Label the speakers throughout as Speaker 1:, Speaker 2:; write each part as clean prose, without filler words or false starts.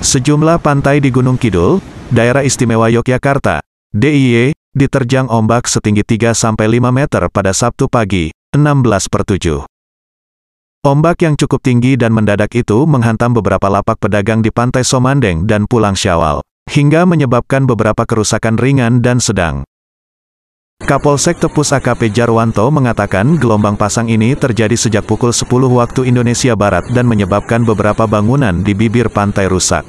Speaker 1: Sejumlah pantai di Gunung Kidul, Daerah Istimewa Yogyakarta, DIY, diterjang ombak setinggi 3-5 meter pada Sabtu pagi, 16/7. Ombak yang cukup tinggi dan mendadak itu menghantam beberapa lapak pedagang di Pantai Somandeng dan Pulang Syawal, hingga menyebabkan beberapa kerusakan ringan dan sedang. Kapolsek Tepus AKP Jarwanto mengatakan gelombang pasang ini terjadi sejak pukul 10 waktu Indonesia Barat dan menyebabkan beberapa bangunan di bibir pantai rusak.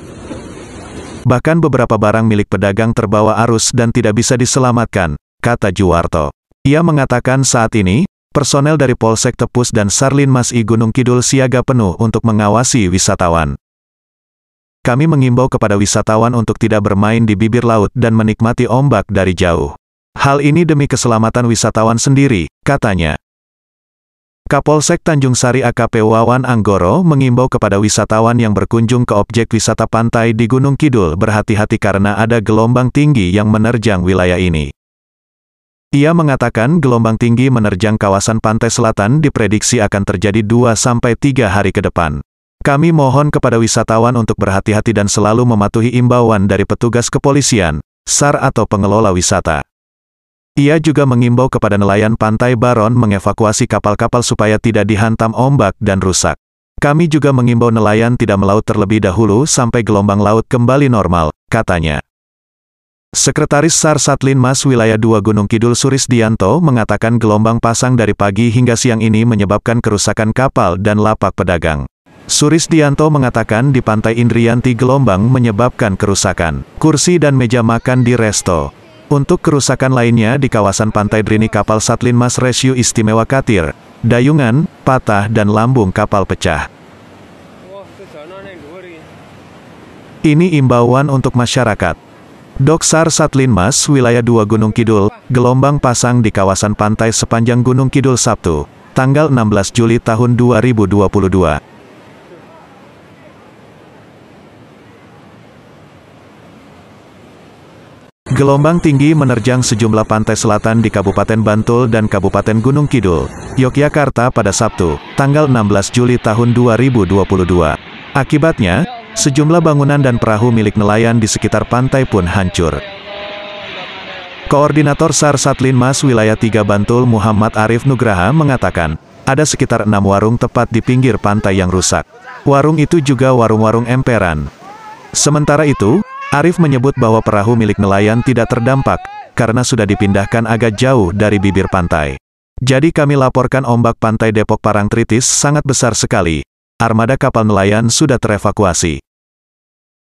Speaker 1: Bahkan beberapa barang milik pedagang terbawa arus dan tidak bisa diselamatkan, kata Juwarto. Ia mengatakan saat ini, personel dari Polsek Tepus dan Sarlinmas I Gunung Kidul siaga penuh untuk mengawasi wisatawan. Kami mengimbau kepada wisatawan untuk tidak bermain di bibir laut dan menikmati ombak dari jauh. Hal ini demi keselamatan wisatawan sendiri, katanya. Kapolsek Tanjung Sari AKP Wawan Anggoro mengimbau kepada wisatawan yang berkunjung ke objek wisata pantai di Gunung Kidul berhati-hati karena ada gelombang tinggi yang menerjang wilayah ini. Ia mengatakan gelombang tinggi menerjang kawasan pantai selatan diprediksi akan terjadi 2-3 hari ke depan. Kami mohon kepada wisatawan untuk berhati-hati dan selalu mematuhi imbauan dari petugas kepolisian, SAR atau pengelola wisata. Ia juga mengimbau kepada nelayan Pantai Baron mengevakuasi kapal-kapal supaya tidak dihantam ombak dan rusak. Kami juga mengimbau nelayan tidak melaut terlebih dahulu sampai gelombang laut kembali normal, katanya. Sekretaris SAR Satlinmas Wilayah 2 Gunung Kidul Surisdianto mengatakan gelombang pasang dari pagi hingga siang ini menyebabkan kerusakan kapal dan lapak pedagang. Surisdianto mengatakan di Pantai Indrianti gelombang menyebabkan kerusakan kursi dan meja makan di resto. Untuk kerusakan lainnya di kawasan Pantai Drini kapal Satlinmas Rescue Istimewa Katir, dayungan, patah dan lambung kapal pecah. Ini imbauan untuk masyarakat. Doksar Satlinmas Wilayah 2 Gunung Kidul, gelombang pasang di kawasan pantai sepanjang Gunung Kidul Sabtu, tanggal 16 Juli tahun 2022. Gelombang tinggi menerjang sejumlah pantai selatan di Kabupaten Bantul dan Kabupaten Gunung Kidul, Yogyakarta pada Sabtu, tanggal 16 Juli tahun 2022. Akibatnya, sejumlah bangunan dan perahu milik nelayan di sekitar pantai pun hancur. Koordinator SAR Satlinmas Wilayah 3 Bantul Muhammad Arif Nugraha mengatakan, ada sekitar 6 warung tepat di pinggir pantai yang rusak. Warung itu juga warung-warung emperan. Sementara itu, Arif menyebut bahwa perahu milik nelayan tidak terdampak, karena sudah dipindahkan agak jauh dari bibir pantai. Jadi kami laporkan ombak pantai Depok Parangtritis sangat besar sekali. Armada kapal nelayan sudah terevakuasi.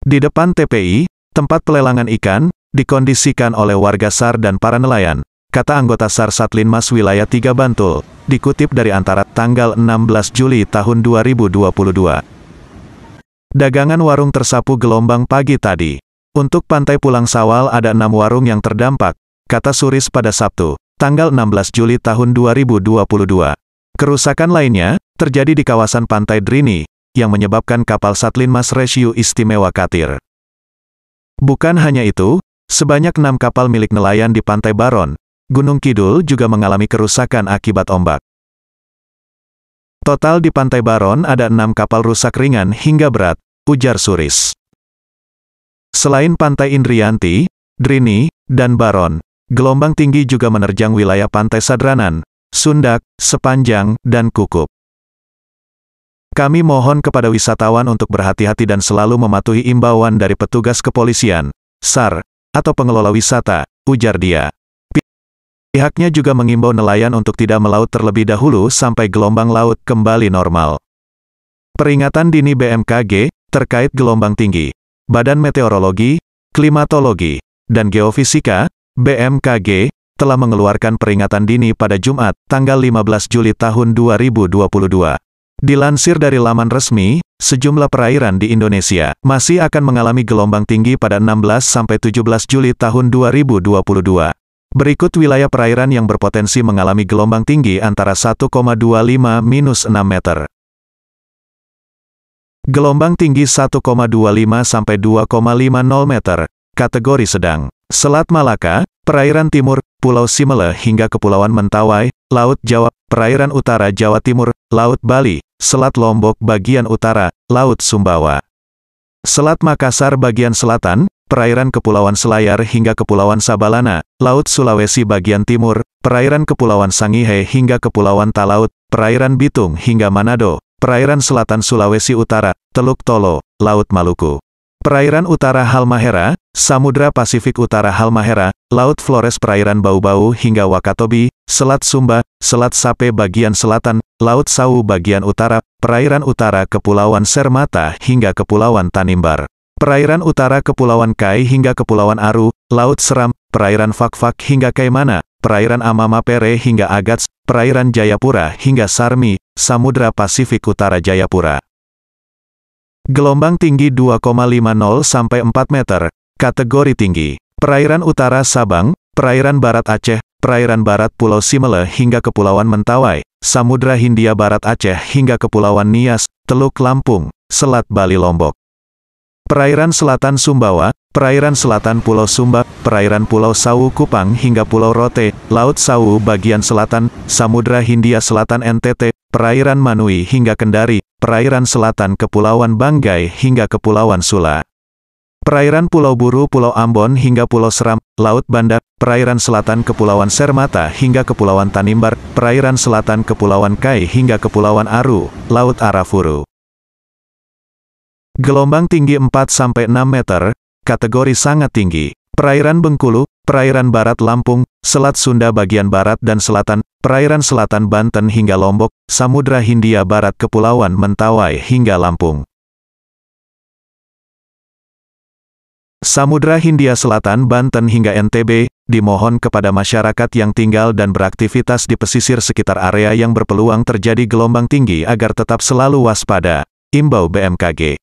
Speaker 1: Di depan TPI, tempat pelelangan ikan, dikondisikan oleh warga SAR dan para nelayan, kata anggota SAR Satlinmas Wilayah 3 Bantul, dikutip dari Antara tanggal 16 Juli tahun 2022. Dagangan warung tersapu gelombang pagi tadi. Untuk Pantai Pulang Syawal ada 6 warung yang terdampak, kata Suris pada Sabtu, tanggal 16 Juli tahun 2022. Kerusakan lainnya, terjadi di kawasan Pantai Drini, yang menyebabkan kapal Satlinmas Rescue Istimewa Katir. Bukan hanya itu, sebanyak 6 kapal milik nelayan di Pantai Baron, Gunung Kidul juga mengalami kerusakan akibat ombak. Total di Pantai Baron ada 6 kapal rusak ringan hingga berat, ujar Suris. Selain Pantai Indrianti, Drini, dan Baron, gelombang tinggi juga menerjang wilayah Pantai Sadranan, Sundak, Sepanjang, dan Kukup. Kami mohon kepada wisatawan untuk berhati-hati dan selalu mematuhi imbauan dari petugas kepolisian, SAR, atau pengelola wisata, ujar dia. Pihaknya juga mengimbau nelayan untuk tidak melaut terlebih dahulu sampai gelombang laut kembali normal. Peringatan dini BMKG, terkait gelombang tinggi. Badan Meteorologi, Klimatologi, dan Geofisika, BMKG, telah mengeluarkan peringatan dini pada Jumat, tanggal 15 Juli tahun 2022. Dilansir dari laman resmi, sejumlah perairan di Indonesia masih akan mengalami gelombang tinggi pada 16-17 Juli tahun 2022. Berikut wilayah perairan yang berpotensi mengalami gelombang tinggi antara 1,25-6 meter. Gelombang tinggi 1,25 sampai 2,50 meter, kategori sedang. Selat Malaka, perairan timur, Pulau Simele hingga Kepulauan Mentawai, Laut Jawa, perairan utara Jawa Timur, Laut Bali, Selat Lombok bagian utara, Laut Sumbawa. Selat Makassar bagian selatan, perairan Kepulauan Selayar hingga Kepulauan Sabalana, Laut Sulawesi bagian timur, perairan Kepulauan Sangihe hingga Kepulauan Talaut, perairan Bitung hingga Manado, perairan selatan Sulawesi Utara, Teluk Tolo, Laut Maluku. Perairan Utara Halmahera, Samudra Pasifik Utara Halmahera, Laut Flores perairan Bau-Bau hingga Wakatobi, Selat Sumba, Selat Sape bagian selatan, Laut Sawu bagian utara, perairan utara Kepulauan Sermata hingga Kepulauan Tanimbar. Perairan utara Kepulauan Kai hingga Kepulauan Aru, Laut Seram, perairan Fakfak hingga Kaimana, perairan Amamapere hingga Agats, perairan Jayapura hingga Sarmi, Samudra Pasifik Utara Jayapura. Gelombang tinggi 2,50 sampai 4 meter, kategori tinggi. Perairan utara Sabang, perairan barat Aceh, perairan barat Pulau Simele hingga Kepulauan Mentawai, Samudra Hindia Barat Aceh hingga Kepulauan Nias, Teluk Lampung, Selat Bali Lombok. Perairan selatan Sumbawa, perairan selatan Pulau Sumba, perairan Pulau Sawu Kupang hingga Pulau Rote, Laut Sawu bagian selatan, Samudra Hindia Selatan NTT, perairan Manui hingga Kendari, perairan selatan Kepulauan Banggai hingga Kepulauan Sula. Perairan Pulau Buru Pulau Ambon hingga Pulau Seram, Laut Banda, perairan selatan Kepulauan Sermata hingga Kepulauan Tanimbar, perairan selatan Kepulauan Kai hingga Kepulauan Aru, Laut Arafuru. Gelombang tinggi 4-6 meter, kategori sangat tinggi. Perairan Bengkulu, perairan barat Lampung, Selat Sunda bagian barat dan selatan, perairan selatan Banten hingga Lombok, Samudra Hindia Barat Kepulauan Mentawai hingga Lampung. Samudra Hindia Selatan Banten hingga NTB, dimohon kepada masyarakat yang tinggal dan beraktivitas di pesisir sekitar area yang berpeluang terjadi gelombang tinggi agar tetap selalu waspada. Imbau BMKG.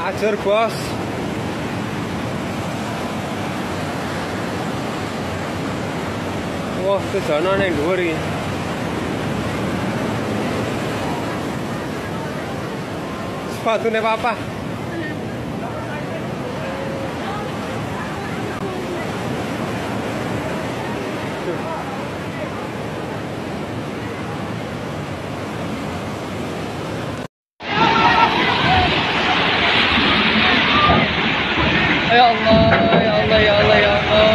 Speaker 2: Ajur bos. Wah, tujuannya yang dhuwur iki. Sepatune papa. Ya Allah, ya Allah, ya Allah, ya Allah.